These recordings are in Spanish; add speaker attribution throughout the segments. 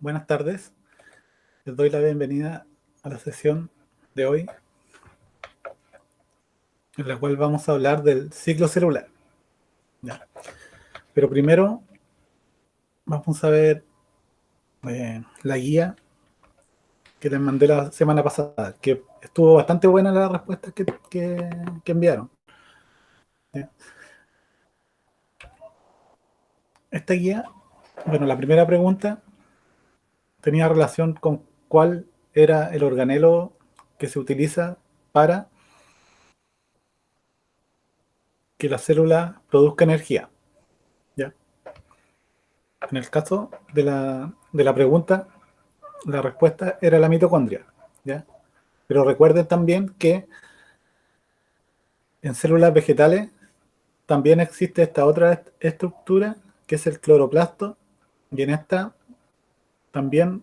Speaker 1: Buenas tardes. Les doy la bienvenida a la sesión de hoy, en la cual vamos a hablar del ciclo celular. ¿Ya? Pero primero vamos a ver la guía que les mandé la semana pasada, que estuvo bastante buena la respuesta que enviaron. ¿Ya? Esta guía, bueno, la primera pregunta tenía relación con cuál era el organelo que se utiliza para que la célula produzca energía. ¿Ya? En el caso de la pregunta, la respuesta era la mitocondria, ¿ya? Pero recuerden también que en células vegetales también existe esta otra estructura, que es el cloroplasto, y en esta también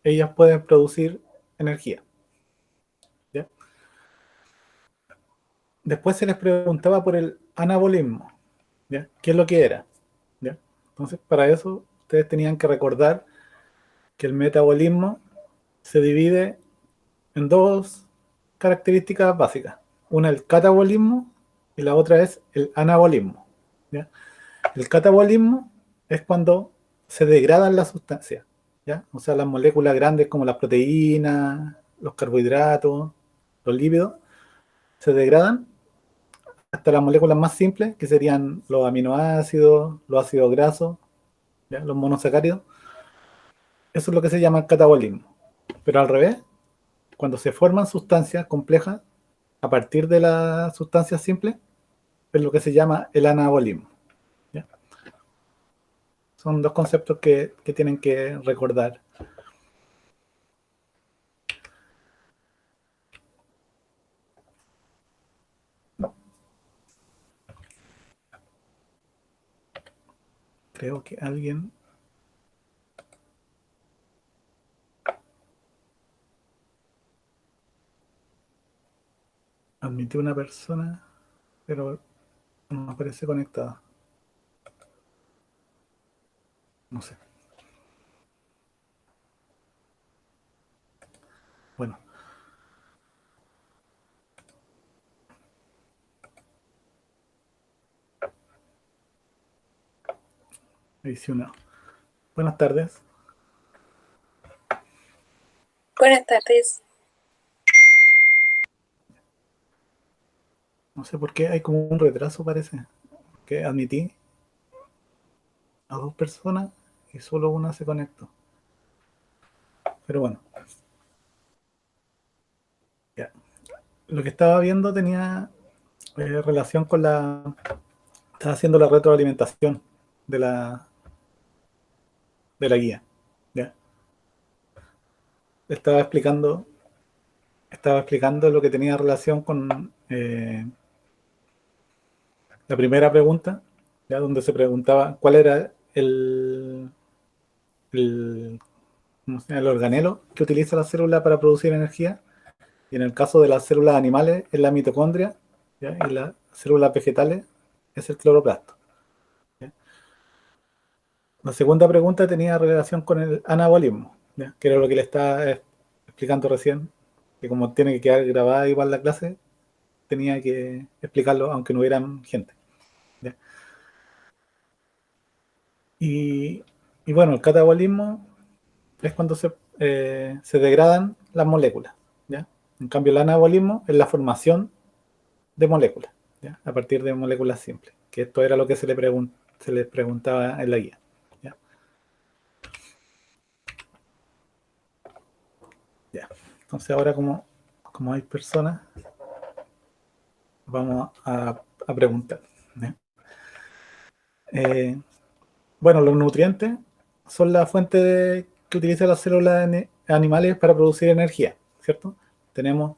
Speaker 1: ellas pueden producir energía, ¿ya? Después se les preguntaba por el anabolismo, ¿ya? ¿Qué es lo que era? ¿Ya? Entonces, para eso ustedes tenían que recordar que el metabolismo se divide en dos características básicas. Una el catabolismo y la otra es el anabolismo. ¿Ya? El catabolismo es cuando se degradan las sustancias, ¿ya? O sea, las moléculas grandes como las proteínas, los carbohidratos, los lípidos, se degradan hasta las moléculas más simples, que serían los aminoácidos, los ácidos grasos, ¿ya? Los monosacáridos. Eso es lo que se llama el catabolismo. Pero al revés, cuando se forman sustancias complejas a partir de las sustancias simples, es lo que se llama el anabolismo. ¿Ya? Son dos conceptos que tienen que recordar. Creo que alguien admitió una persona, pero no aparece conectada. No sé. Bueno, adicionado. Buenas tardes.
Speaker 2: Buenas tardes.
Speaker 1: No sé por qué hay como un retraso, parece. Que admití a dos personas y solo una se conectó. Pero bueno, ya. Lo que estaba viendo tenía relación con la... Estaba haciendo la retroalimentación de la guía. ¿Ya? Estaba explicando, estaba explicando lo que tenía relación con la primera pregunta, ¿ya? Donde se preguntaba cuál era el, ¿cómo se llama? El organelo que utiliza la célula para producir energía. Y en el caso de las células animales es la mitocondria, ¿ya? Y las células vegetales es el cloroplasto. ¿Ya? La segunda pregunta tenía relación con el anabolismo, ¿ya? Que era lo que le estaba explicando recién, que como tiene que quedar grabada igual la clase, tenía que explicarlo aunque no hubieran gente. ¿Ya? Y, y bueno, el catabolismo es cuando se degradan las moléculas, ¿ya? En cambio, el anabolismo es la formación de moléculas, ¿ya? A partir de moléculas simples, que esto era lo que se les preguntaba en la guía. ¿Ya? Ya. Entonces ahora como hay personas, vamos a preguntar. ¿Ya? Eh, bueno, los nutrientes son la fuente que utiliza las células animales para producir energía, ¿cierto? Tenemos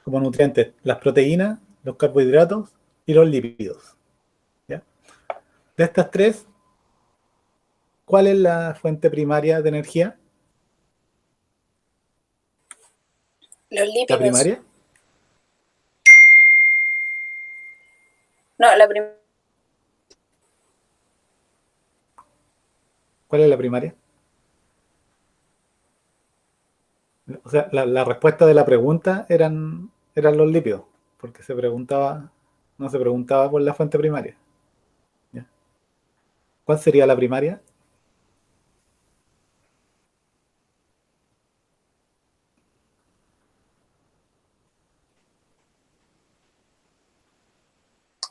Speaker 1: como nutrientes las proteínas, los carbohidratos y los lípidos. ¿Ya? De estas tres, ¿cuál es la fuente primaria de energía?
Speaker 2: Los
Speaker 1: ¿La
Speaker 2: lípidos.
Speaker 1: primaria?
Speaker 2: No, la primera.
Speaker 1: ¿Cuál es la primaria? O sea, la respuesta de la pregunta eran los lípidos, porque no se preguntaba por la fuente primaria. ¿Ya? ¿Cuál sería la primaria?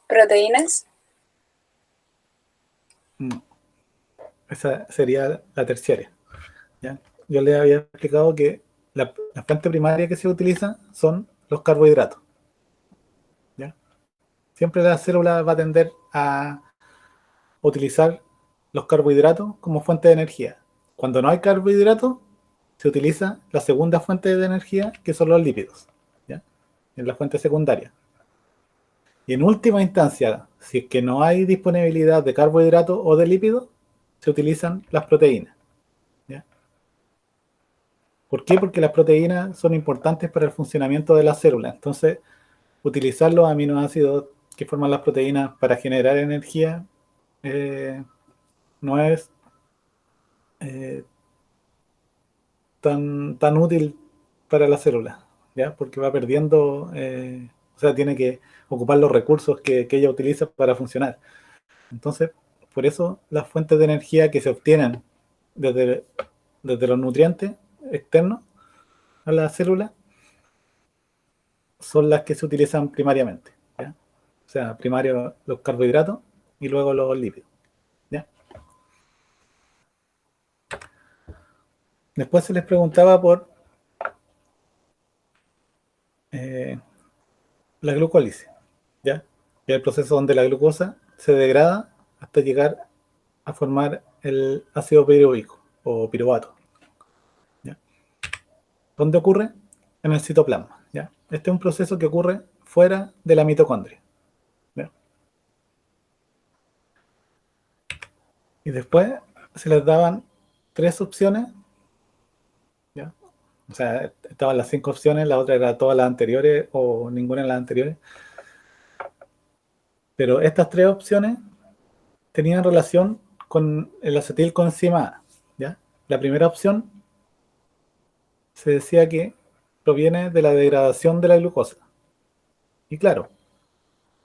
Speaker 2: Proteínas.
Speaker 1: No, esa sería la terciaria. ¿Ya? Yo les había explicado que la fuente primaria que se utiliza son los carbohidratos. ¿Ya? Siempre la célula va a tender a utilizar los carbohidratos como fuente de energía. Cuando no hay carbohidratos, se utiliza la segunda fuente de energía, que son los lípidos. ¿Ya? Es la fuente secundaria. Y en última instancia, si es que no hay disponibilidad de carbohidratos o de lípidos, se utilizan las proteínas. ¿Ya? ¿Por qué? Porque las proteínas son importantes para el funcionamiento de la célula. Entonces, utilizar los aminoácidos que forman las proteínas para generar energía eh, no es eh, tan útil para la célula, ¿ya? Porque va perdiendo, o sea, tiene que ocupar los recursos que ella utiliza para funcionar. Entonces, por eso las fuentes de energía que se obtienen desde, desde los nutrientes externos a la célula son las que se utilizan primariamente, ¿ya? O sea, primario los carbohidratos y luego los lípidos, ¿ya? Después se les preguntaba por eh, la glucólisis, ¿ya? Que es el proceso donde la glucosa se degrada hasta llegar a formar el ácido piruvico o piruvato, ¿ya? ¿Dónde ocurre? En el citoplasma, ¿ya? Este es un proceso que ocurre fuera de la mitocondria, ¿ya? Y después se les daban tres opciones, ¿ya? O sea, estaban las cinco opciones, la otra era todas las anteriores o ninguna de las anteriores, pero estas tres opciones tenían relación con el acetilcoenzima A, ¿ya? La primera opción se decía que proviene de la degradación de la glucosa. Y claro,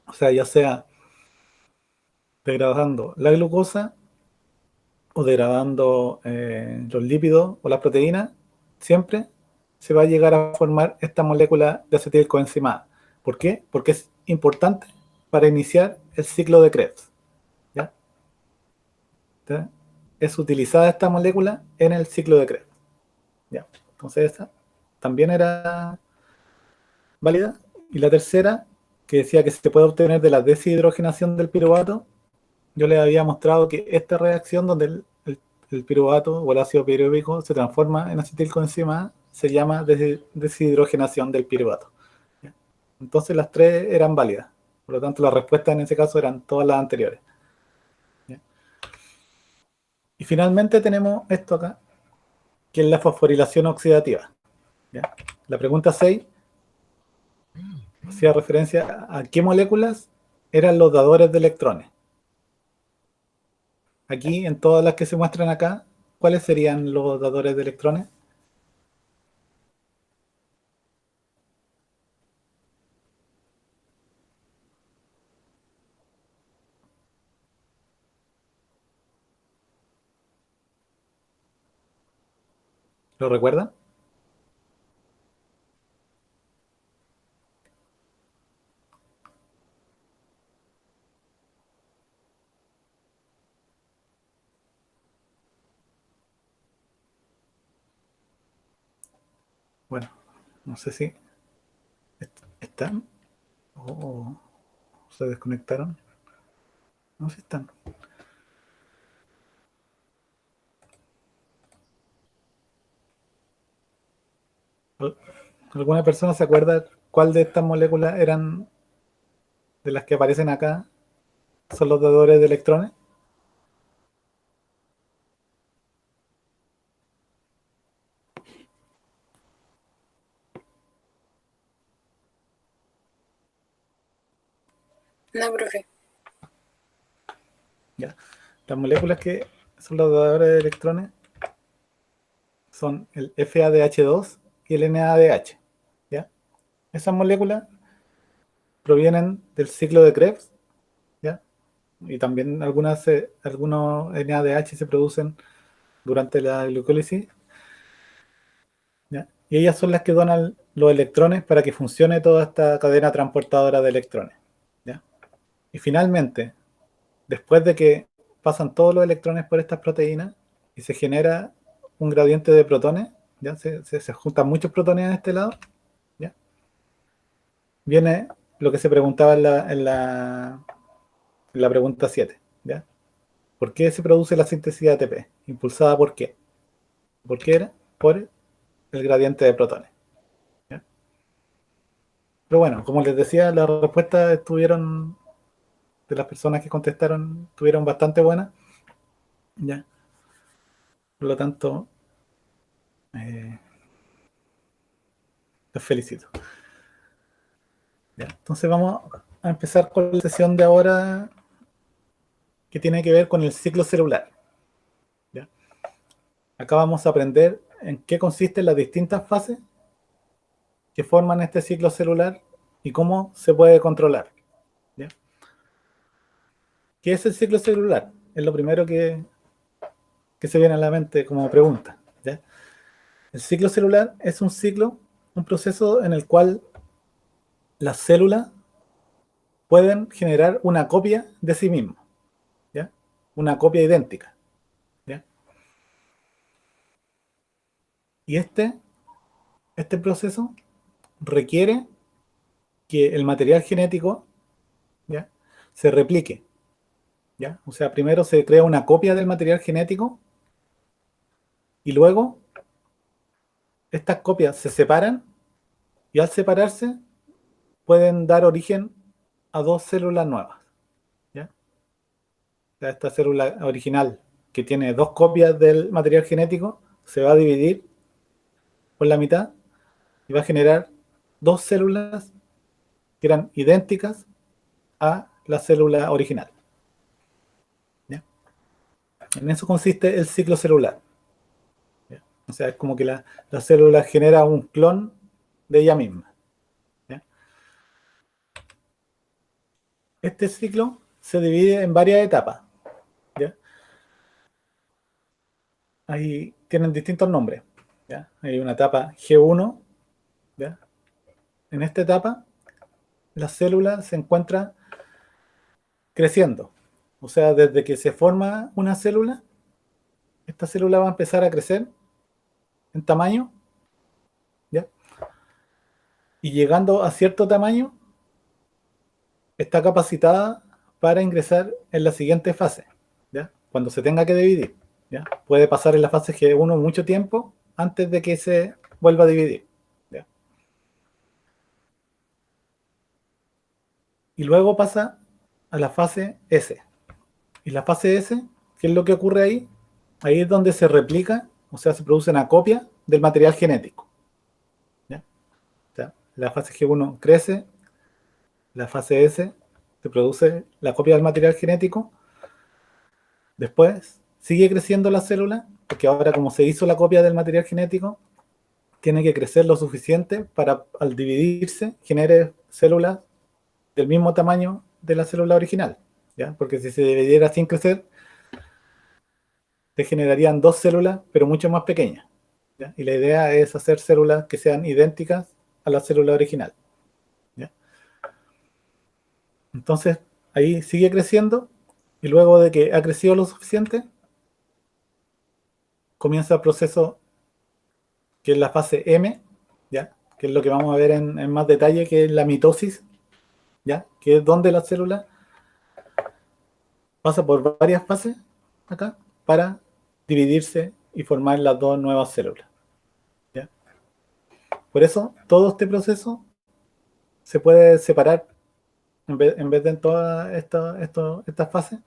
Speaker 1: o sea, ya sea degradando la glucosa o degradando los lípidos o las proteínas, siempre se va a llegar a formar esta molécula de acetilcoenzima A. ¿Por qué? Porque es importante para iniciar el ciclo de Krebs, ¿ya? ¿Ya? Es utilizada esta molécula en el ciclo de Krebs, ¿ya? Entonces esa también era válida. Y la tercera, que decía que se puede obtener de la deshidrogenación del piruvato, yo les había mostrado que esta reacción donde el piruvato o el ácido piruvico se transforma en acetilcoenzima A se llama deshidrogenación del piruvato. ¿Ya? Entonces las tres eran válidas. Por lo tanto, las respuestas en ese caso eran todas las anteriores. ¿Ya? Y finalmente tenemos esto acá, que es la fosforilación oxidativa. ¿Ya? La pregunta 6 hacía referencia a qué moléculas eran los dadores de electrones. Aquí, en todas las que se muestran acá, ¿cuáles serían los dadores de electrones? ¿Lo recuerdan? Bueno, no sé si están o se desconectaron. No sé si están. ¿Alguna persona se acuerda cuál de estas moléculas eran de las que aparecen acá? ¿Son los dadores de electrones?
Speaker 2: No, profe.
Speaker 1: Ya. Las moléculas que son los dadores de electrones son el FADH2 y y el NADH. ¿Ya? Esas moléculas provienen del ciclo de Krebs, ¿ya? Y también algunos NADH se producen durante la glucólisis, ¿ya? Y ellas son las que donan los electrones para que funcione toda esta cadena transportadora de electrones, ¿ya? Y finalmente, después de que pasan todos los electrones por estas proteínas y se genera un gradiente de protones, ¿ya? Se juntan muchos protones en este lado, ¿ya? Viene lo que se preguntaba en la pregunta 7, ¿ya? ¿Por qué se produce la síntesis de ATP? ¿Impulsada por qué? ¿Por qué era? Por el gradiente de protones, ¿ya? Pero bueno, como les decía, las respuestas estuvieron, de las personas que contestaron, estuvieron bastante buenas, ¿ya? Por lo tanto, eh, los felicito. ¿Ya? Entonces vamos a empezar con la sesión de ahora que tiene que ver con el ciclo celular, ¿ya? Acá vamos a aprender en qué consisten las distintas fases que forman este ciclo celular y cómo se puede controlar, ¿ya? ¿Qué es el ciclo celular? Es lo primero que se viene a la mente como pregunta, ¿ya? El ciclo celular es un ciclo, un proceso en el cual las células pueden generar una copia de sí mismas, ¿ya? Una copia idéntica, ¿ya? Y este proceso requiere que el material genético, ¿ya? Se replique, ¿ya? O sea, primero se crea una copia del material genético y luego estas copias se separan y al separarse pueden dar origen a dos células nuevas, ¿ya? O sea, esta célula original que tiene dos copias del material genético se va a dividir por la mitad y va a generar dos células que eran idénticas a la célula original, ¿ya? En eso consiste el ciclo celular, ¿ya? O sea, es como que la célula genera un clon de ella misma, ¿ya? Este ciclo se divide en varias etapas, ¿ya? Ahí tienen distintos nombres, ¿ya? Hay una etapa G1, ¿ya? En esta etapa, la célula se encuentra creciendo. O sea, desde que se forma una célula, esta célula va a empezar a crecer en tamaño, ¿ya? Y llegando a cierto tamaño, está capacitada para ingresar en la siguiente fase, ¿ya? Cuando se tenga que dividir, ¿ya? Puede pasar en la fase G1 mucho tiempo antes de que se vuelva a dividir, ¿ya? Y luego pasa a la fase S. Y la fase S, ¿qué es lo que ocurre ahí? Ahí es donde se replica, o sea, se produce una copia del material genético, ¿ya? O sea, la fase G1 crece, la fase S se produce la copia del material genético. Después sigue creciendo la célula, porque ahora como se hizo la copia del material genético, tiene que crecer lo suficiente para al dividirse genere células del mismo tamaño de la célula original, ¿ya? Porque si se dividiera sin crecer, se generarían dos células, pero mucho más pequeñas, ¿ya? Y la idea es hacer células que sean idénticas a la célula original, ¿ya? Entonces, ahí sigue creciendo y luego de que ha crecido lo suficiente, comienza el proceso que es la fase M, ¿ya? Que es lo que vamos a ver en más detalle, que es la mitosis, ¿ya? Que es donde la célula pasa por varias fases acá para dividirse y formar las dos nuevas células, ¿ya? Por eso, todo este proceso se puede separar, en vez de en todas estas fases,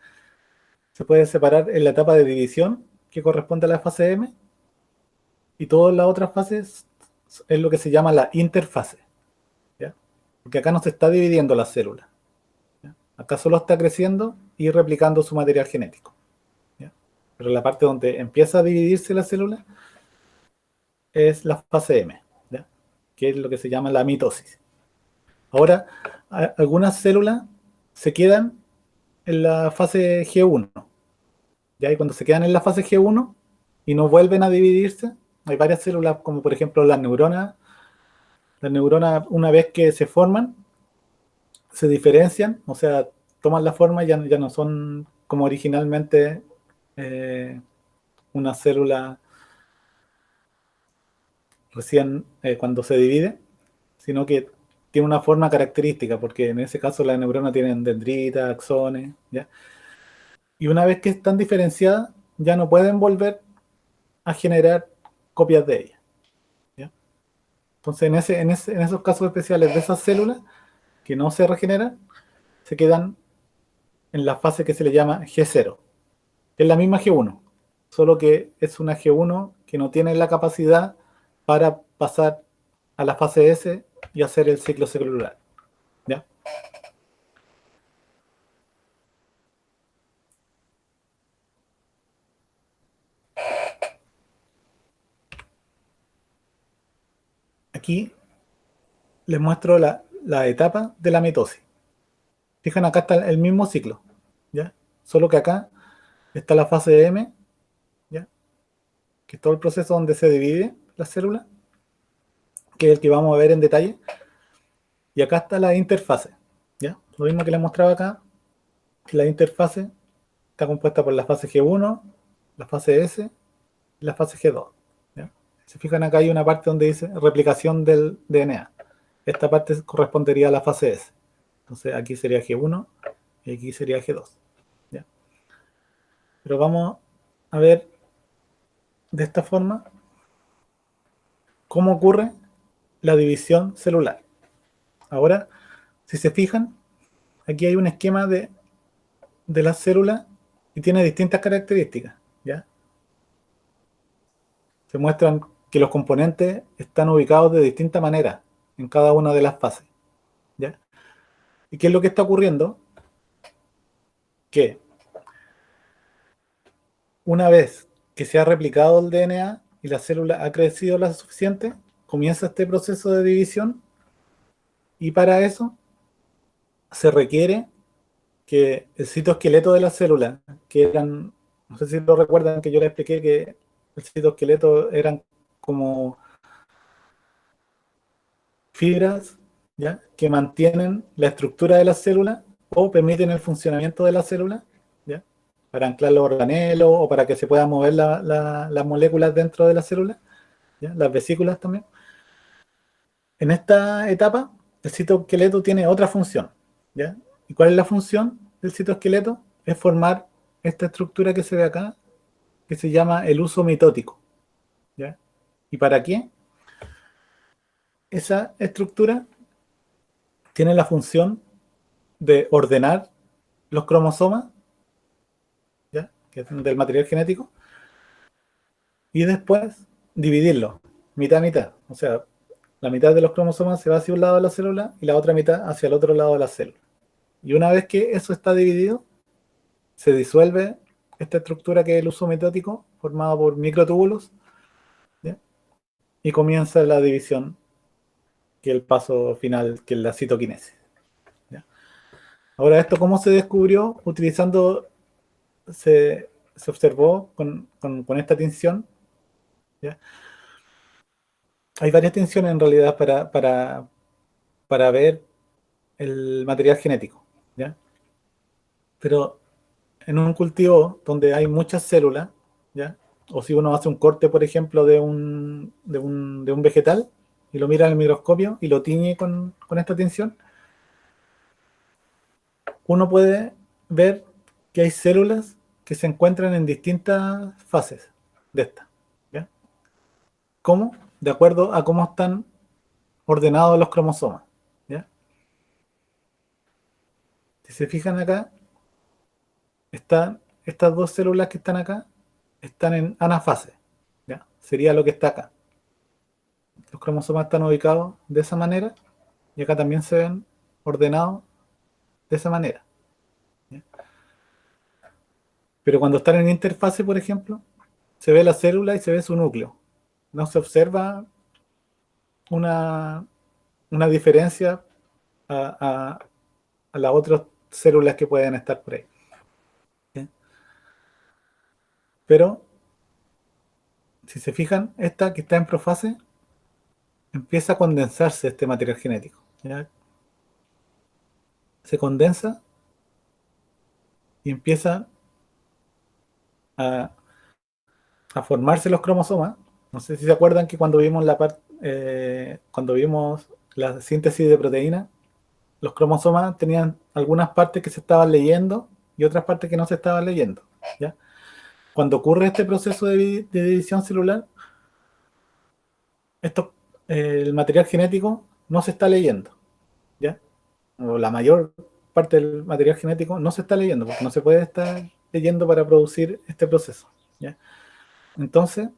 Speaker 1: se puede separar en la etapa de división, que corresponde a la fase M, y todas las otras fases es lo que se llama la interfase, ¿ya? Porque acá no se está dividiendo la célula, ¿ya? Acá solo está creciendo y replicando su material genético, ¿ya? Pero la parte donde empieza a dividirse la célula es la fase M, ¿ya? que es lo que se llama la mitosis. Ahora, algunas células se quedan en la fase G1, ¿ya? Y cuando se quedan en la fase G1 y no vuelven a dividirse, hay varias células, como por ejemplo las neuronas una vez que se forman, se diferencian, o sea, toman la forma y ya no son como originalmente eh, una célula recién cuando se divide, sino que tiene una forma característica, porque en ese caso las neuronas tienen dendritas, axones, ¿ya? Y una vez que están diferenciadas, ya no pueden volver a generar copias de ellas, ¿ya? Entonces, en esos casos especiales de esas células que no se regeneran, se quedan en la fase que se le llama G0, que es la misma G1, solo que es una G1 que no tiene la capacidad para pasar a la fase S y hacer el ciclo celular, ¿ya? Aquí les muestro la etapa de la mitosis. Fijan, acá está el mismo ciclo, ¿ya? Solo que acá está la fase M, ¿ya? Que es todo el proceso donde se divide la célula, que es el que vamos a ver en detalle. Y acá está la interfase, ¿ya? Lo mismo que les mostraba acá, la interfase está compuesta por la fase G1, la fase S y la fase G2, ¿ya? Si fijan, acá hay una parte donde dice replicación del DNA. Esta parte correspondería a la fase S. Entonces aquí sería G1 y aquí sería G2, ¿ya? Pero vamos a ver de esta forma cómo ocurre la división celular. Ahora, si se fijan, aquí hay un esquema de la célula y tiene distintas características, ¿ya? Se muestran que los componentes están ubicados de distinta manera en cada una de las fases, ¿ya? ¿Y qué es lo que está ocurriendo? Que una vez que se ha replicado el DNA y la célula ha crecido lo suficiente, comienza este proceso de división y para eso se requiere que el citoesqueleto de la célula, que eran, no sé si lo recuerdan, que yo les expliqué que el citoesqueleto eran como fibras, ¿ya? Que mantienen la estructura de la célula o permiten el funcionamiento de la célula, ¿ya? Para anclar los organelos o para que se puedan mover las moléculas dentro de la célula, ¿ya? Las vesículas también. En esta etapa, el citoesqueleto tiene otra función, ¿ya? ¿Y cuál es la función del citoesqueleto? Es formar esta estructura que se ve acá, que se llama el uso mitótico, ¿ya? ¿Y para qué? Esa estructura tiene la función de ordenar los cromosomas, ¿ya? Que es del material genético, y después dividirlo, mitad a mitad. O sea, la mitad de los cromosomas se va hacia un lado de la célula y la otra mitad hacia el otro lado de la célula. Y una vez que eso está dividido, se disuelve esta estructura que es el uso mitótico, formada por microtúbulos, ¿ya? Y comienza la división, que es el paso final, que es la citoquinesis, ¿ya? Ahora, ¿esto cómo se descubrió? Utilizando, se observó con esta tinción, ¿ya? Hay varias tinciones en realidad para ver el material genético, ¿ya? Pero en un cultivo donde hay muchas células, ¿ya? O si uno hace un corte, por ejemplo, de un vegetal y lo mira en el microscopio y lo tiñe con esta tinción, uno puede ver que hay células que se encuentran en distintas fases de esta, ¿ya? ¿Cómo? De acuerdo a cómo están ordenados los cromosomas, ¿ya? Si se fijan acá, estas dos células que están acá están en anafase, ¿ya? Sería lo que está acá. Los cromosomas están ubicados de esa manera y acá también se ven ordenados de esa manera, ¿ya? Pero cuando están en interfase, por ejemplo, se ve la célula y se ve su núcleo. No se observa una, una diferencia a, a las otras células que pueden estar por ahí. ¿Sí? Pero, si se fijan, esta que está en profase, empieza a condensarse este material genético. ¿Ya? Se condensa y empieza a, a formarse los cromosomas. No sé si se acuerdan que cuando vimos cuando vimos la síntesis de proteína, los cromosomas tenían algunas partes que se estaban leyendo y otras partes que no se estaban leyendo. ¿Ya? Cuando ocurre este proceso de división celular, esto, el material genético no se está leyendo. ¿Ya? O la mayor parte del material genético no se está leyendo, porque no se puede estar leyendo para producir este proceso. ¿Ya? Entonces,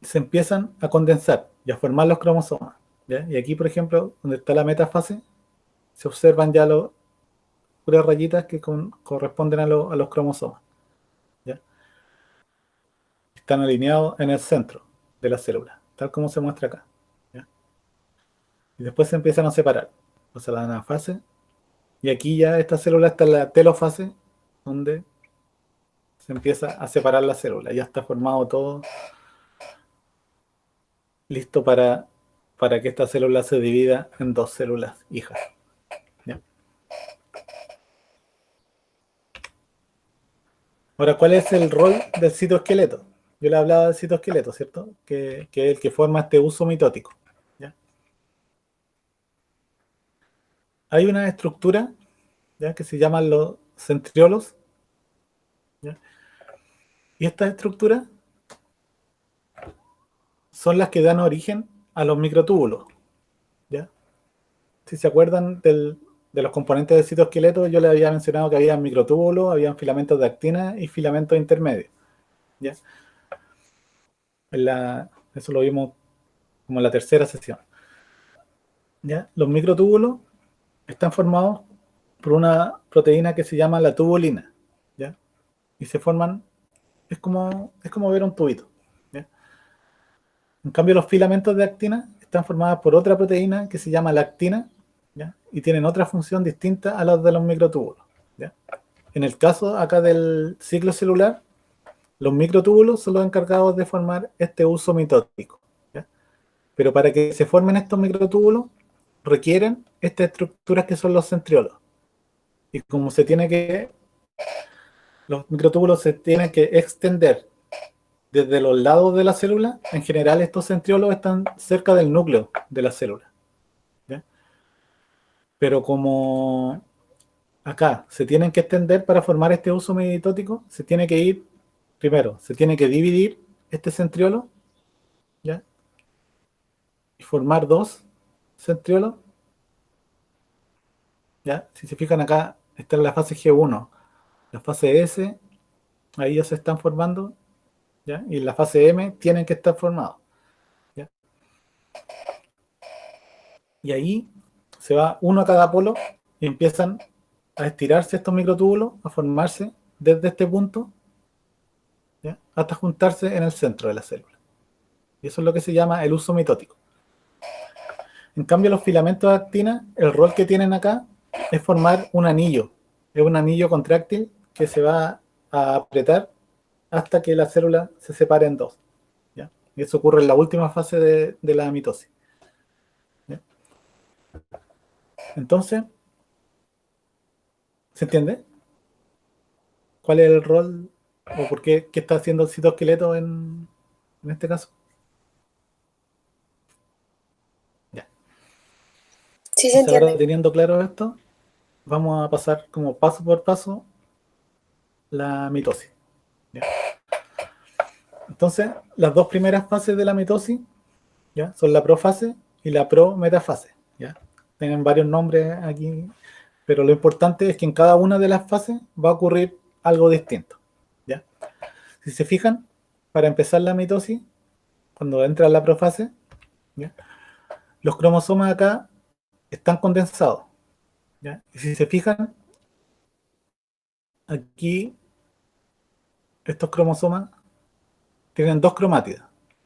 Speaker 1: se empiezan a condensar y a formar los cromosomas. ¿Ya? Y aquí, por ejemplo, donde está la metafase, se observan ya puras rayitas que corresponden a los cromosomas. ¿Ya? Están alineados en el centro de la célula, tal como se muestra acá. ¿Ya? Y después se empiezan a separar. O sea, la anafase. Y aquí ya esta célula está en la telofase, donde se empieza a separar la célula. Ya está formado todo, listo para que esta célula se divida en dos células hijas. ¿Ya? Ahora, ¿cuál es el rol del citoesqueleto? Yo le hablaba del citoesqueleto, ¿cierto? Que es el que forma este uso mitótico. ¿Ya? Hay una estructura, ¿ya?, que se llaman los centriolos. ¿Ya? Y estas estructuras son las que dan origen a los microtúbulos. ¿Ya? Si se acuerdan de los componentes del citoesqueleto, yo les había mencionado que había microtúbulos, había filamentos de actina y filamentos intermedios. ¿Ya? Eso lo vimos como en la tercera sesión. ¿Ya? Los microtúbulos están formados por una proteína que se llama la tubulina. ¿Ya? Y se forman, es como ver un tubito. ¿Ya? En cambio, los filamentos de actina están formados por otra proteína que se llama lactina. ¿Ya? Y tienen otra función distinta a las de los microtúbulos. ¿Ya? En el caso acá del ciclo celular, los microtúbulos son los encargados de formar este uso mitótico. ¿Ya? Pero para que se formen estos microtúbulos, requieren estas estructuras que son los centriolos. Y como los microtúbulos se tienen que extender desde los lados de la célula, en general estos centriolos están cerca del núcleo de la célula. ¿Ya? Pero como acá se tienen que extender para formar este uso mitótico, se tiene que ir, primero, se tiene que dividir este centriolo, ¿ya?, y formar dos centriolos. ¿Ya? Si se fijan acá, está en la fase G1, la fase S, ahí ya se están formando, ¿ya? Y en la fase M tienen que estar formados. ¿Ya? Y ahí se va uno a cada polo y empiezan a estirarse estos microtúbulos, a formarse desde este punto, ¿ya?, hasta juntarse en el centro de la célula. Y eso es lo que se llama el uso mitótico. En cambio, los filamentos de actina, el rol que tienen acá es formar un anillo. Es un anillo contráctil que se va a apretar hasta que la célula se separe en dos. ¿Ya? Y eso ocurre en la última fase de la mitosis. ¿Ya? Entonces, ¿se entiende cuál es el rol o por qué está haciendo el citoesqueleto en este caso? Ya.
Speaker 2: Sí se
Speaker 1: Entonces, ahora
Speaker 2: entiende.
Speaker 1: teniendo claro esto, vamos a pasar como paso por paso la mitosis. ¿Ya? Entonces, las dos primeras fases de la mitosis, ¿ya?, son la profase y la prometafase. ¿Ya? Tienen varios nombres aquí, pero lo importante es que en cada una de las fases va a ocurrir algo distinto. ¿Ya? Si se fijan, para empezar la mitosis, cuando entra la profase, ¿ya?, los cromosomas acá están condensados. ¿Ya? Y si se fijan, aquí estos cromosomas tienen dos cromátidas,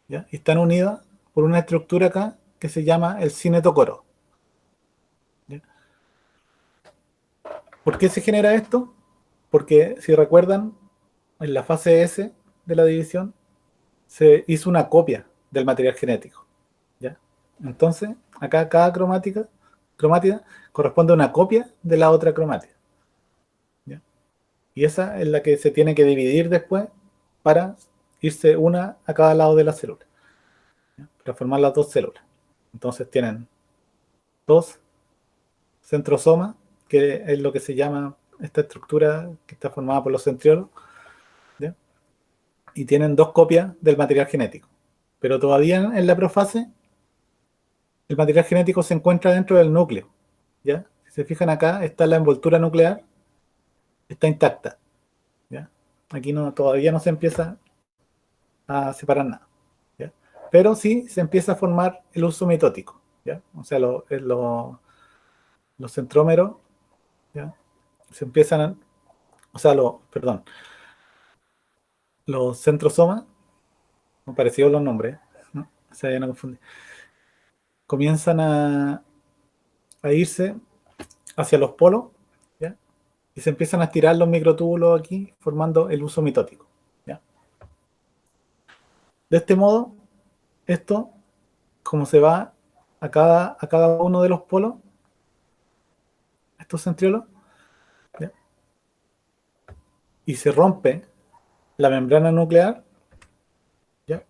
Speaker 1: ¿ya?, y están unidas por una estructura acá que se llama el cinetocoro. ¿Ya? ¿Por qué se genera esto? Porque si recuerdan, en la fase S de la división se hizo una copia del material genético. ¿Ya? Entonces, acá cada cromátida corresponde a una copia de la otra cromátida. ¿Ya? Y esa es la que se tiene que dividir después para irse una a cada lado de la célula, ¿ya? Para formar las dos células. Entonces tienen dos centrosomas, que es lo que se llama esta estructura que está formada por los centriolos, ¿ya? Y tienen dos copias del material genético. Pero todavía en la profase, el material genético se encuentra dentro del núcleo, ¿ya? Si se fijan acá, está la envoltura nuclear, está intacta, ¿ya? Aquí no, todavía no se empieza a separar nada, ¿ya? Pero sí se empieza a formar el uso mitótico, ¿ya? O sea, los centrómeros, ¿ya? Se empiezan a, o sea, perdón, los centrosomas, me parecieron los nombres, ¿no? O sea, ya no confundí, comienzan a irse hacia los polos, ¿ya? Y se empiezan a estirar los microtúbulos aquí, formando el uso mitótico, ¿ya? De este modo, esto, como se va a cada uno de los polos, estos centriolos, ¿ya? Y se rompe la membrana nuclear, ¿ya?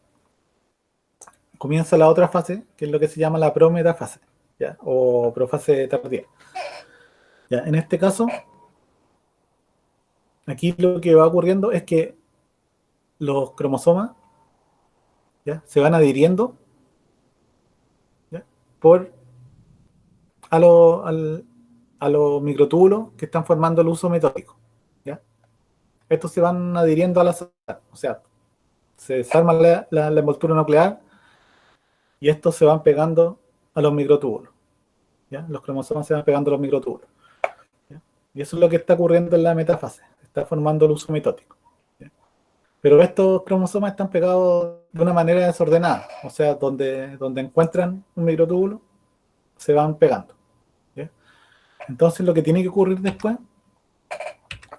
Speaker 1: Comienza la otra fase, que es lo que se llama la prometafase, ¿ya? O profase tardía. ¿Ya? En este caso, aquí lo que va ocurriendo es que los cromosomas, ¿ya? Se van adhiriendo, ¿ya? Por a los microtúbulos que están formando el uso metódico, ¿ya? Estos se van adhiriendo a la sala, o sea, se desarma la envoltura nuclear y estos se van pegando a los microtúbulos, ¿ya? Los cromosomas se van pegando a los microtúbulos, ¿ya? Y eso es lo que está ocurriendo en la metafase, está formando el uso mitótico, ¿ya? Pero estos cromosomas están pegados de una manera desordenada, o sea, donde encuentran un microtúbulo, se van pegando, ¿ya? Entonces lo que tiene que ocurrir después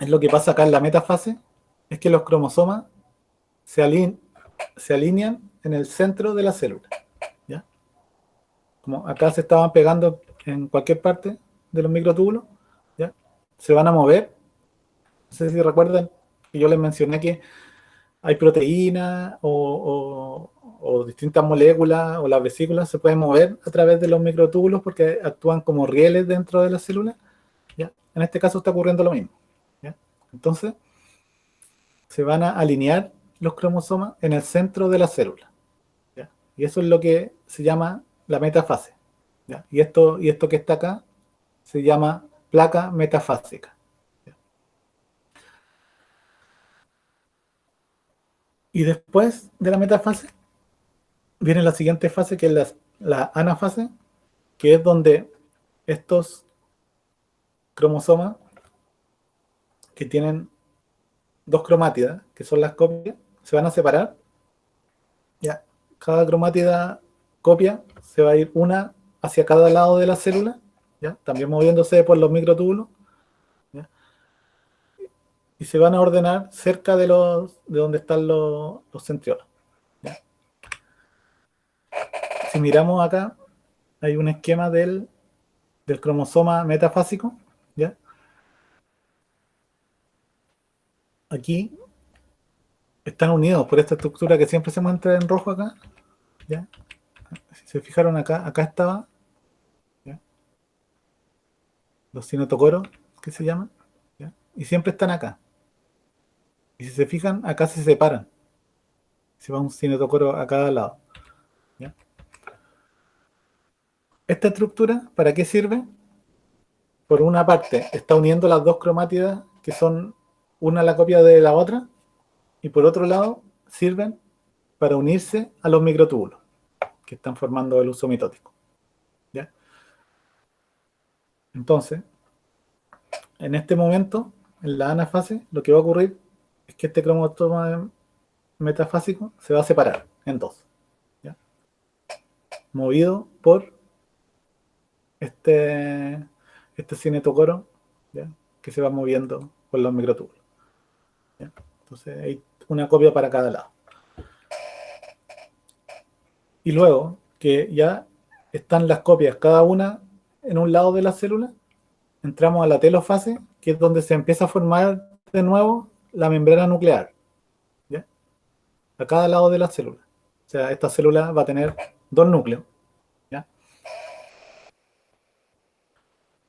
Speaker 1: es lo que pasa acá en la metafase, es que los cromosomas se alinean en el centro de la célula, ¿ya? Como acá se estaban pegando en cualquier parte de los microtúbulos, ¿ya? Se van a mover. No sé si recuerdan que yo les mencioné que hay proteínas o distintas moléculas o las vesículas se pueden mover a través de los microtúbulos porque actúan como rieles dentro de la célula, ¿ya? En este caso está ocurriendo lo mismo, ¿ya? Entonces se van a alinear los cromosomas en el centro de la célula, ¿ya? Y eso es lo que se llama la metafase, ¿ya? Y esto que está acá se llama placa metafásica, ¿ya? Y después de la metafase viene la siguiente fase, que es la anafase, que es donde estos cromosomas que tienen dos cromátidas, que son las copias, se van a separar, ¿ya? Cada cromátida copia se va a ir una hacia cada lado de la célula, ¿ya? También moviéndose por los microtúbulos, ¿ya? Y se van a ordenar cerca de donde están los centriolos, ¿ya? Si miramos acá, hay un esquema del cromosoma metafásico, ¿ya? Aquí están unidos por esta estructura que siempre se muestra en rojo acá, ¿ya? Si se fijaron acá estaba, ¿ya? Los cinotocoros, que se llaman, ¿ya? Y siempre están acá. Y si se fijan, acá se separan. Se va un cinetocoro a cada lado, ¿ya? Esta estructura, ¿para qué sirve? Por una parte, está uniendo las dos cromátidas, que son una la copia de la otra, y por otro lado, sirven para unirse a los microtúbulos, que están formando el uso mitótico, ¿ya? Entonces, en este momento, en la anafase, lo que va a ocurrir es que este cromosoma metafásico se va a separar en dos, ¿ya? movido por este cinetocoro, ¿ya? Que se va moviendo por los microtúbulos, ¿ya? Entonces hay una copia para cada lado. Y luego que ya están las copias, cada una en un lado de la célula, entramos a la telofase, que es donde se empieza a formar de nuevo la membrana nuclear, ¿ya? A cada lado de la célula. O sea, esta célula va a tener dos núcleos, ¿ya?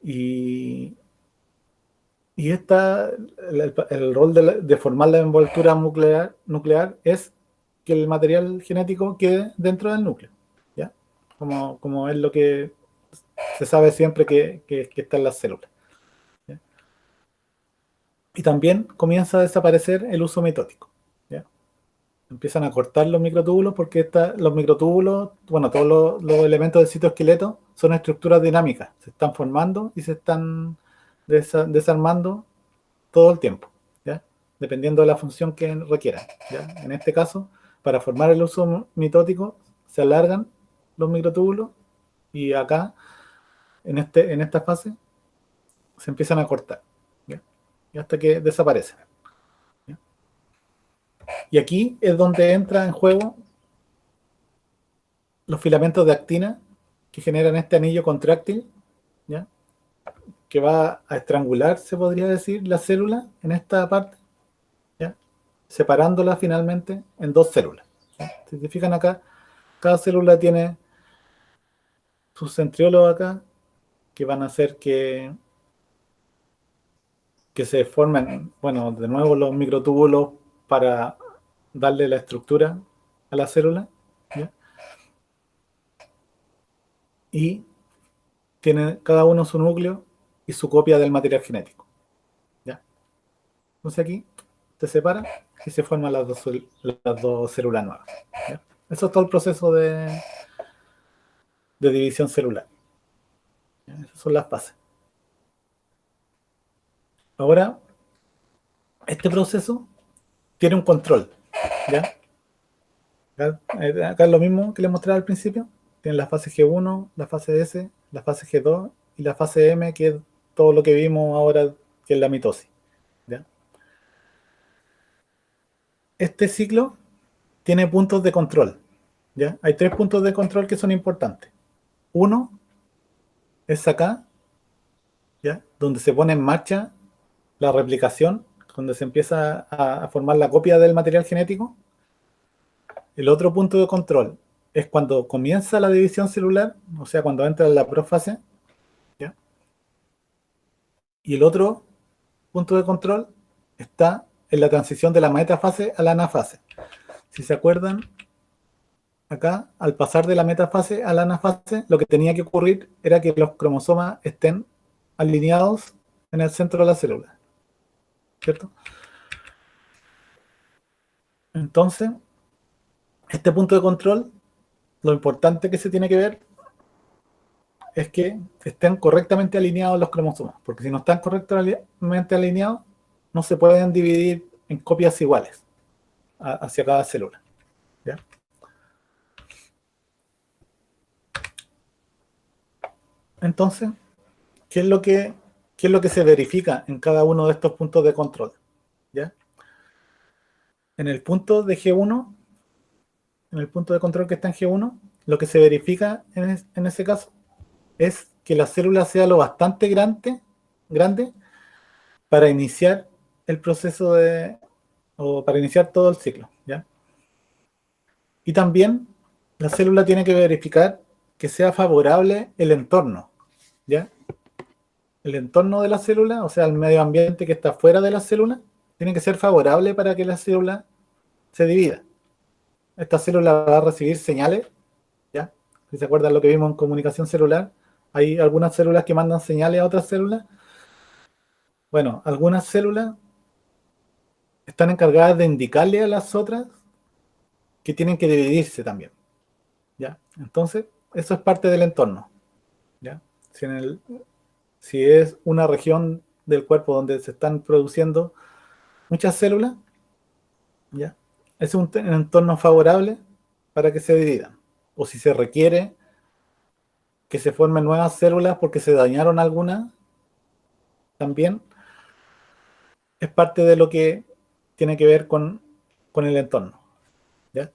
Speaker 1: Y, el rol de formar la envoltura nuclear es que el material genético quede dentro del núcleo, ¿ya? Como es lo que se sabe siempre que está en las células, ¿ya? Y también comienza a desaparecer el uso mitótico, ¿ya? Empiezan a cortar los microtúbulos porque los microtúbulos, bueno, todos los elementos del citoesqueleto son estructuras dinámicas, se están formando y se están desarmando todo el tiempo, ¿ya? Dependiendo de la función que requieran, ¿ya? En este caso, para formar el uso mitótico, se alargan los microtúbulos y acá, en esta fase, se empiezan a cortar, ¿ya? Y hasta que desaparecen, ¿ya? Y aquí es donde entra en juego los filamentos de actina que generan este anillo contráctil, ¿ya? Que va a estrangular, se podría decir, la célula en esta parte, ¿ya? Separándola finalmente en dos células, ¿ya? Si se fijan acá, cada célula tiene sus centriolos acá que van a hacer que se formen, bueno, de nuevo los microtúbulos para darle la estructura a la célula, ¿ya? Y tiene cada uno su núcleo y su copia del material genético, ¿ya? Entonces aquí se separa y se forman las dos células nuevas, ¿ya? Eso es todo el proceso de división celular, ¿ya? Esas son las fases. Ahora, este proceso tiene un control, ¿ya? Acá es lo mismo que les mostraba al principio. Tienen la fase G1, la fase S, la fase G2 y la fase M, que es todo lo que vimos ahora, que es la mitosis, ¿ya? Este ciclo tiene puntos de control, ¿ya? Hay tres puntos de control que son importantes. Uno es acá, ¿ya? Donde se pone en marcha la replicación, donde se empieza a formar la copia del material genético. El otro punto de control es cuando comienza la división celular, o sea, cuando entra en la profase, ¿ya? Y el otro punto de control está en la transición de la metafase a la anafase. Si se acuerdan, acá, al pasar de la metafase a la anafase, lo que tenía que ocurrir era que los cromosomas estén alineados en el centro de la célula, ¿cierto? Entonces, este punto de control, lo importante que se tiene que ver es que estén correctamente alineados los cromosomas, porque si no están correctamente alineados, no se pueden dividir en copias iguales hacia cada célula, ¿ya? Entonces, ¿qué es lo que se verifica en cada uno de estos puntos de control? ¿Ya? En el punto de G1, en el punto de control que está en G1, lo que se verifica en ese caso es que la célula sea lo bastante grande para iniciar el proceso o para iniciar todo el ciclo, ¿ya? Y también la célula tiene que verificar que sea favorable el entorno, ¿ya? El entorno de la célula, o sea, el medio ambiente que está fuera de la célula, tiene que ser favorable para que la célula se divida. Esta célula va a recibir señales, ¿ya? Si se acuerdan lo que vimos en comunicación celular, hay algunas células que mandan señales a otras células. Bueno, algunas células están encargadas de indicarle a las otras que tienen que dividirse también, ¿ya? Entonces, eso es parte del entorno, ¿ya? Si es una región del cuerpo donde se están produciendo muchas células, ¿ya? Es un entorno favorable para que se dividan. O si se requiere que se formen nuevas células porque se dañaron algunas, también es parte de lo que tiene que ver con el entorno, ¿ya?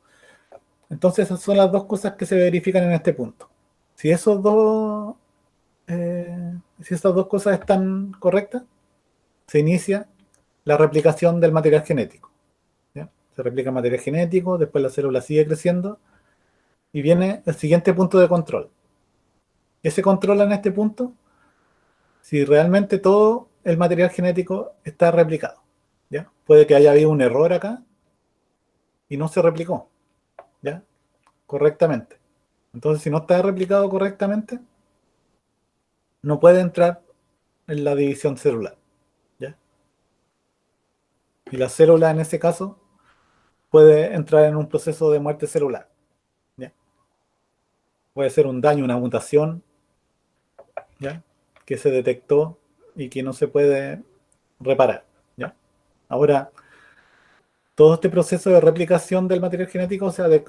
Speaker 1: Entonces esas son las dos cosas que se verifican en este punto. Si esos dos, si esas dos cosas están correctas, se inicia la replicación del material genético, ¿ya? Se replica el material genético, después la célula sigue creciendo y viene el siguiente punto de control. Ese controla en este punto si realmente todo el material genético está replicado, ¿ya? Puede que haya habido un error acá y no se replicó, ¿ya? Correctamente. Entonces, si no está replicado correctamente, no puede entrar en la división celular, ¿ya? Y la célula en ese caso puede entrar en un proceso de muerte celular, ¿ya? Puede ser un daño, una mutación, ¿ya? Que se detectó y que no se puede reparar, ¿ya? Ahora, todo este proceso de replicación del material genético, o sea, de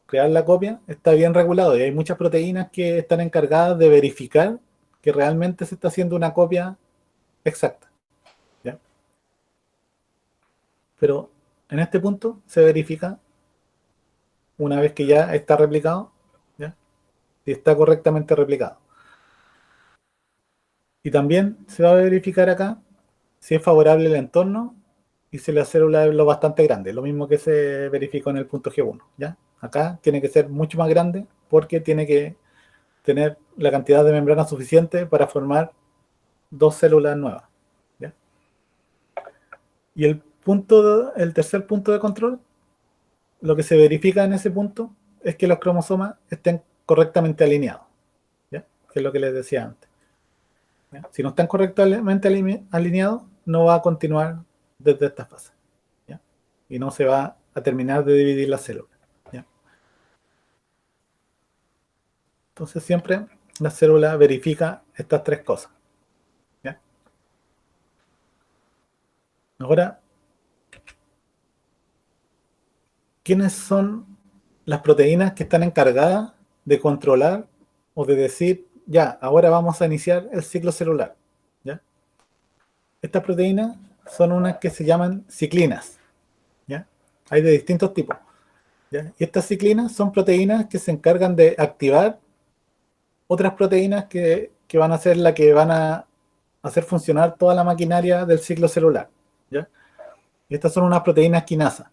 Speaker 1: crear la copia, está bien regulado y hay muchas proteínas que están encargadas de verificar que realmente se está haciendo una copia exacta, ¿ya? Pero en este punto se verifica una vez que ya está replicado, ¿ya? Si está correctamente replicado. Y también se va a verificar acá si es favorable el entorno y si la célula es lo bastante grande, lo mismo que se verificó en el punto G1, ¿ya? Acá tiene que ser mucho más grande porque tiene que tener la cantidad de membrana suficiente para formar dos células nuevas, ¿ya? Y el tercer punto de control, lo que se verifica en ese punto es que los cromosomas estén correctamente alineados, ¿ya? Que es lo que les decía antes, ¿ya? Si no están correctamente alineados, no va a continuar desde esta fase, ¿ya? Y no se va a terminar de dividir la célula, ¿ya? Entonces siempre la célula verifica estas tres cosas, ¿ya? Ahora, ¿quiénes son las proteínas que están encargadas de controlar o de decir, ya, ahora vamos a iniciar el ciclo celular? ¿Ya? Estas proteínas son unas que se llaman ciclinas, ¿ya? Hay de distintos tipos, ¿ya? Y estas ciclinas son proteínas que se encargan de activar otras proteínas que van a ser las que van a hacer funcionar toda la maquinaria del ciclo celular, ¿ya? Y estas son unas proteínas quinasas,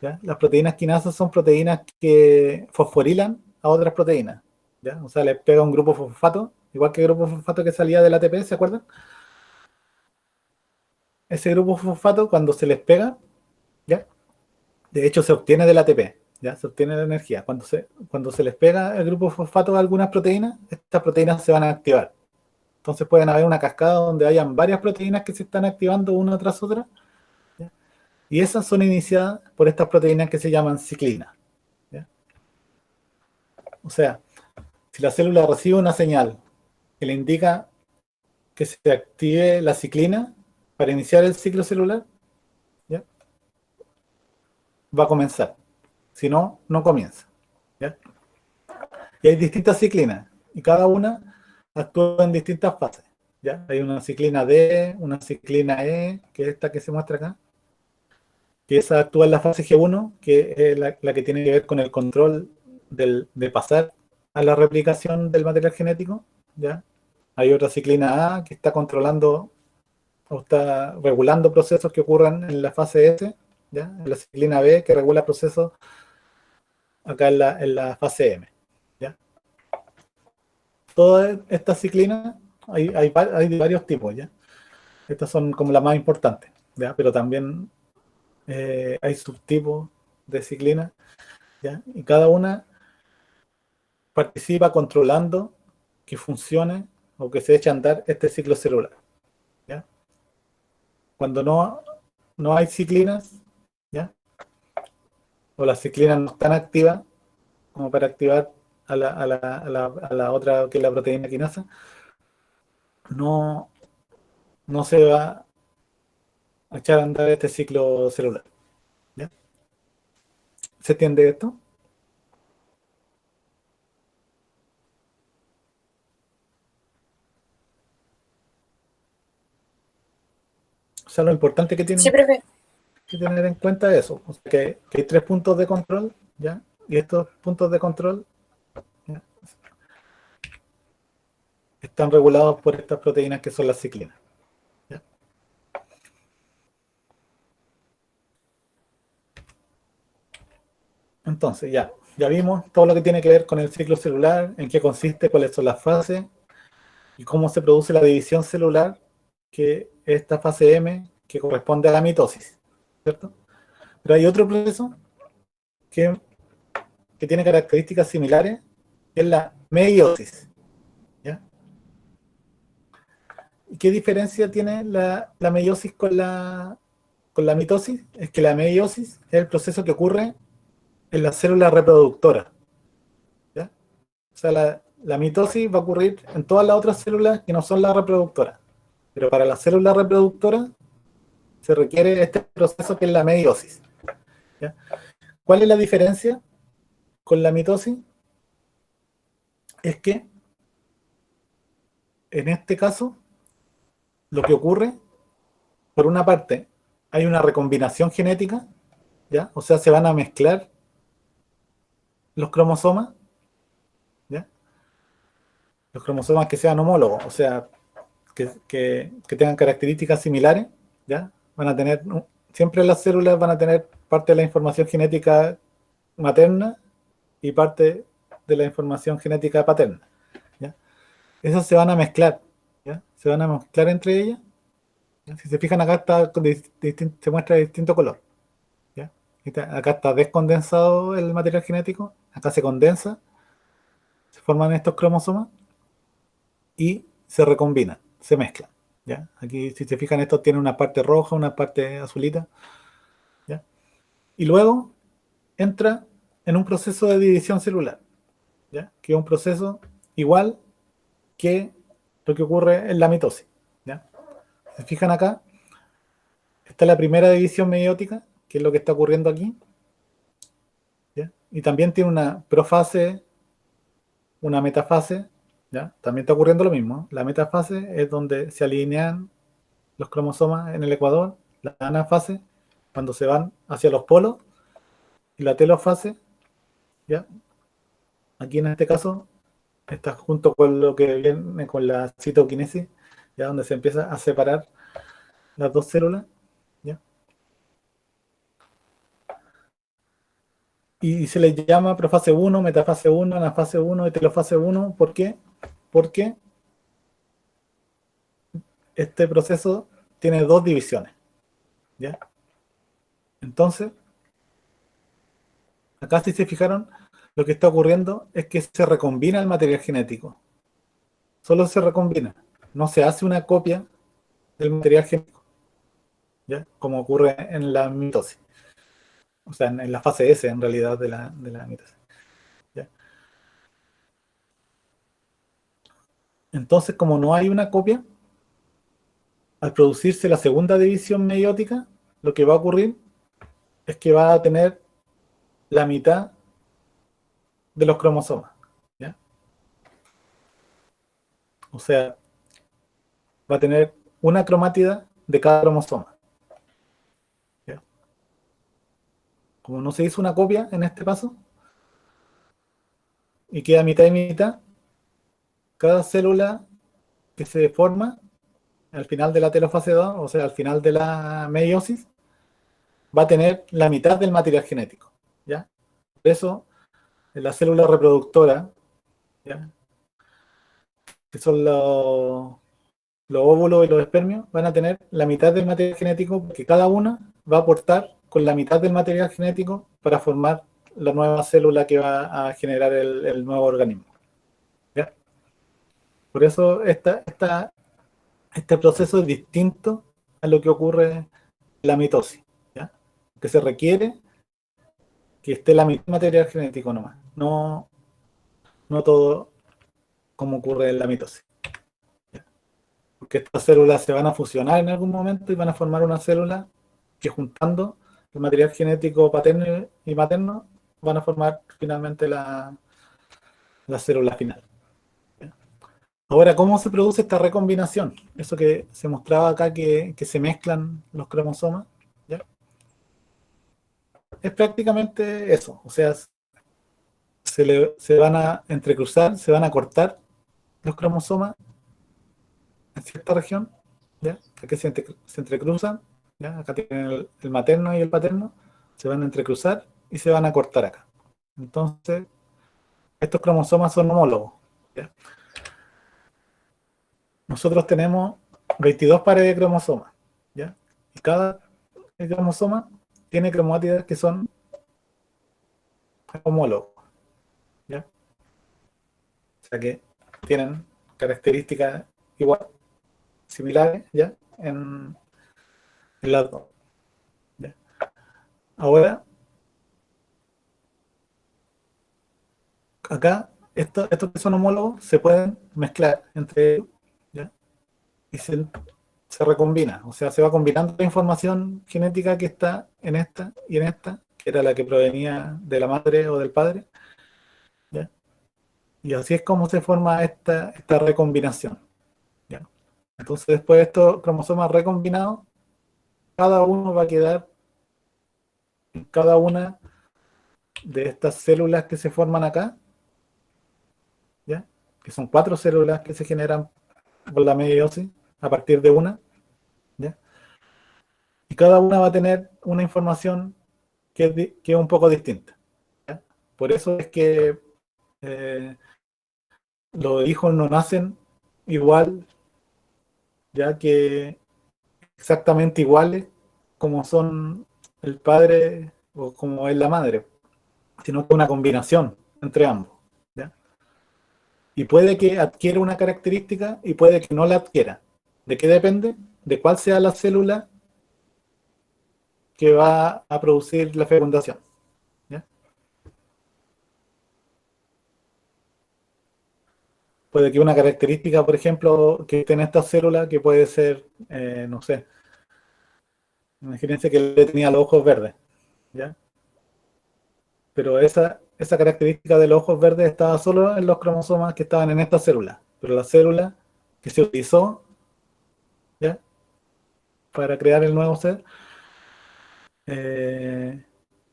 Speaker 1: ¿ya? Las proteínas quinasas son proteínas que fosforilan a otras proteínas, ¿ya? O sea, les pega un grupo fosfato, igual que el grupo fosfato que salía del ATP, ¿se acuerdan? Ese grupo fosfato, cuando se les pega, ¿ya? De hecho, se obtiene del ATP, ¿ya? Se obtiene la energía. Cuando se les pega el grupo fosfato a algunas proteínas, estas proteínas se van a activar. Entonces pueden haber una cascada donde hayan varias proteínas que se están activando una tras otra, ¿ya? Y esas son iniciadas por estas proteínas que se llaman ciclinas, ¿ya? O sea, si la célula recibe una señal que le indica que se active la ciclina para iniciar el ciclo celular, ¿ya? Va a comenzar. Si no, no comienza, ¿ya? Y hay distintas ciclinas y cada una actúa en distintas fases, ¿ya? Hay una ciclina D, una ciclina E, que es esta que se muestra acá, que esa actúa en la fase G1, que es la que tiene que ver con el control de pasar a la replicación del material genético, ¿ya? Hay otra ciclina A que está controlando o está regulando procesos que ocurran en la fase S, ¿ya? En la ciclina B que regula procesos acá en la fase M, ¿ya? Todas estas ciclinas hay de varios tipos, ¿ya? Estas son como las más importantes, ¿ya? Pero también hay subtipos de ciclinas, ¿ya? Y cada una participa controlando que funcione o que se eche a andar este ciclo celular, ¿ya? Cuando no hay ciclinas, ¿ya? O las ciclinas no están activas como para activar a la otra que es la proteína quinasa, no, no se va a echar a andar este ciclo celular, ¿ya? ¿Se entiende esto? sea, lo importante que tienen
Speaker 2: Sí, profe.
Speaker 1: que tener en cuenta es eso, o sea, que hay 3 puntos de control, ¿ya? Y estos puntos de control, ¿ya?, están regulados por estas proteínas que son las ciclinas, ¿ya? Entonces, ya vimos todo lo que tiene que ver con el ciclo celular, en qué consiste, cuáles son las fases y cómo se produce la división celular, que es esta fase M, que corresponde a la mitosis, ¿cierto? Pero hay otro proceso que, que tiene características similares, que es la meiosis, ¿ya? ¿Y qué diferencia tiene la meiosis con la mitosis? Es que la meiosis es el proceso que ocurre en la célula reproductora, ¿ya? O sea, la mitosis va a ocurrir en todas las otras células que no son las reproductoras. Pero para la célula reproductora se requiere este proceso que es la meiosis, ¿ya? ¿Cuál es la diferencia con la mitosis? Es que en este caso lo que ocurre, por una parte, hay una recombinación genética, ¿ya? O sea, se van a mezclar los cromosomas, ¿ya? Los cromosomas que sean homólogos, o sea, que tengan características similares, ¿ya? Van a tener, siempre las células van a tener parte de la información genética materna y parte de la información genética paterna, ¿ya? Esas se van a mezclar, ¿ya? Se van a mezclar entre ellas, ¿ya? Si se fijan acá está se muestra de distinto color, ¿ya? Acá está descondensado el material genético, acá se condensa, se forman estos cromosomas y se recombinan, se mezclan, ¿ya? Aquí, si se fijan, esto tiene una parte roja, una parte azulita, ¿ya? Y luego entra en un proceso de división celular, ¿ya? Que es un proceso igual que lo que ocurre en la mitosis, ¿ya? Se fijan acá, está la primera división meiótica, que es lo que está ocurriendo aquí, ¿ya? Y también tiene una profase, una metafase, ¿ya? También está ocurriendo lo mismo. La metafase es donde se alinean los cromosomas en el ecuador, la anafase, cuando se van hacia los polos, y la telofase, ¿ya? Aquí en este caso, está junto con lo que viene con la citoquinesis, ya donde se empieza a separar las dos células, ¿ya? Y se les llama profase 1, metafase 1, anafase 1 y telofase 1. ¿Por qué? Porque este proceso tiene dos divisiones, ¿ya? Entonces, acá si se fijaron, lo que está ocurriendo es que se recombina el material genético. Solo se recombina. No se hace una copia del material genético, ¿ya? Como ocurre en la mitosis. O sea, en la fase S, en realidad, de la mitosis, ¿ya? Entonces, como no hay una copia, al producirse la segunda división meiótica, lo que va a ocurrir es que va a tener la mitad de los cromosomas, ¿ya? O sea, va a tener una cromátida de cada cromosoma, ¿ya? Como no se hizo una copia en este paso, y queda mitad y mitad, cada célula que se forma al final de la telofase 2, o sea, al final de la meiosis, va a tener la mitad del material genético, ¿ya? Por eso, en la célula reproductora, ¿ya?, que son los óvulos y los espermios, van a tener la mitad del material genético, porque cada una va a aportar con la mitad del material genético para formar la nueva célula que va a generar el nuevo organismo, ¿ya? Por eso este proceso es distinto a lo que ocurre en la mitosis, ¿ya? Que se requiere que esté la mitad del material genético nomás, no todo como ocurre en la mitosis, ¿ya? Porque estas células se van a fusionar en algún momento y van a formar una célula que, juntando el material genético paterno y materno, van a formar finalmente la célula final, ¿ya? Ahora, ¿cómo se produce esta recombinación? Eso que se mostraba acá, que se mezclan los cromosomas, ¿ya? Es prácticamente eso. O sea, se van a entrecruzar, se van a cortar los cromosomas en cierta región, ¿ya? Aquí se entrecruzan, ¿ya? Acá tienen el materno y el paterno, se van a entrecruzar y se van a cortar acá. Entonces, estos cromosomas son homólogos, ¿ya? Nosotros tenemos 22 pares de cromosomas, ¿ya? Y cada cromosoma tiene cromátidas que son homólogos, ¿ya? O sea que tienen características igual, similares, ¿ya? En las dos, ¿ya? Ahora, acá, estos que son homólogos se pueden mezclar entre ellos, ¿ya? Y se recombina, o sea, se va combinando la información genética que está en esta y en esta, que era la que provenía de la madre o del padre, ¿ya? Y así es como se forma esta recombinación, ¿ya? Entonces, después de estos cromosomas recombinados, cada uno va a quedar en cada una de estas células que se forman acá, ¿ya? Que son 4 células que se generan por la meiosis a partir de una, ¿ya? Y cada una va a tener una información que es un poco distinta, ¿ya? Por eso es que eh, los hijos no nacen igual, ya que exactamente iguales como son el padre o como es la madre, sino que una combinación entre ambos, ¿ya? Y puede que adquiera una característica y puede que no la adquiera. ¿De qué depende? De cuál sea la célula que va a producir la fecundación, ¿ya? Puede que una característica, por ejemplo, que esté en esta célula, que puede ser, no sé, imagínense que le tenía los ojos verdes, ¿ya? Pero esa característica de los ojos verdes estaba solo en los cromosomas que estaban en esta célula. Pero la célula que se utilizó, ¿ya?, para crear el nuevo ser, eh,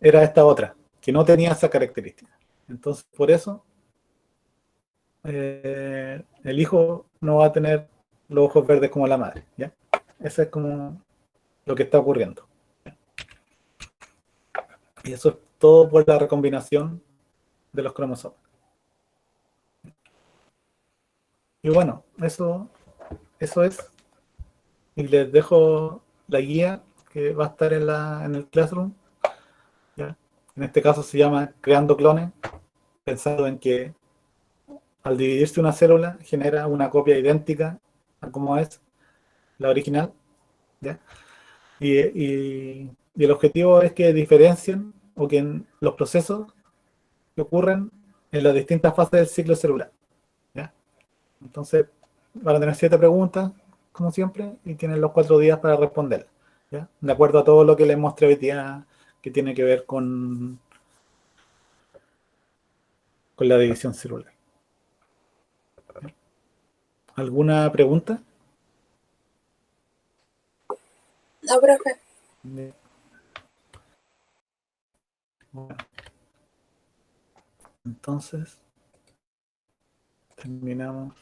Speaker 1: era esta otra, que no tenía esa característica. Entonces, por eso, el hijo no va a tener los ojos verdes como la madre, ¿ya? Eso es como lo que está ocurriendo. Y eso es todo por la recombinación de los cromosomas. Y bueno, eso es. Y les dejo la guía que va a estar en el Classroom, ¿ya? En este caso se llama Creando Clones, pensando en que al dividirse una célula genera una copia idéntica a como es la original, ¿ya? Y el objetivo es que diferencien o que en los procesos que ocurren en las distintas fases del ciclo celular, ¿ya? Entonces van a tener 7 preguntas, como siempre, y tienen los 4 días para responderlas, ¿ya? De acuerdo a todo lo que les mostré hoy día que tiene que ver con la división celular. ¿Alguna pregunta?
Speaker 2: No, profe.
Speaker 1: Bueno, entonces terminamos.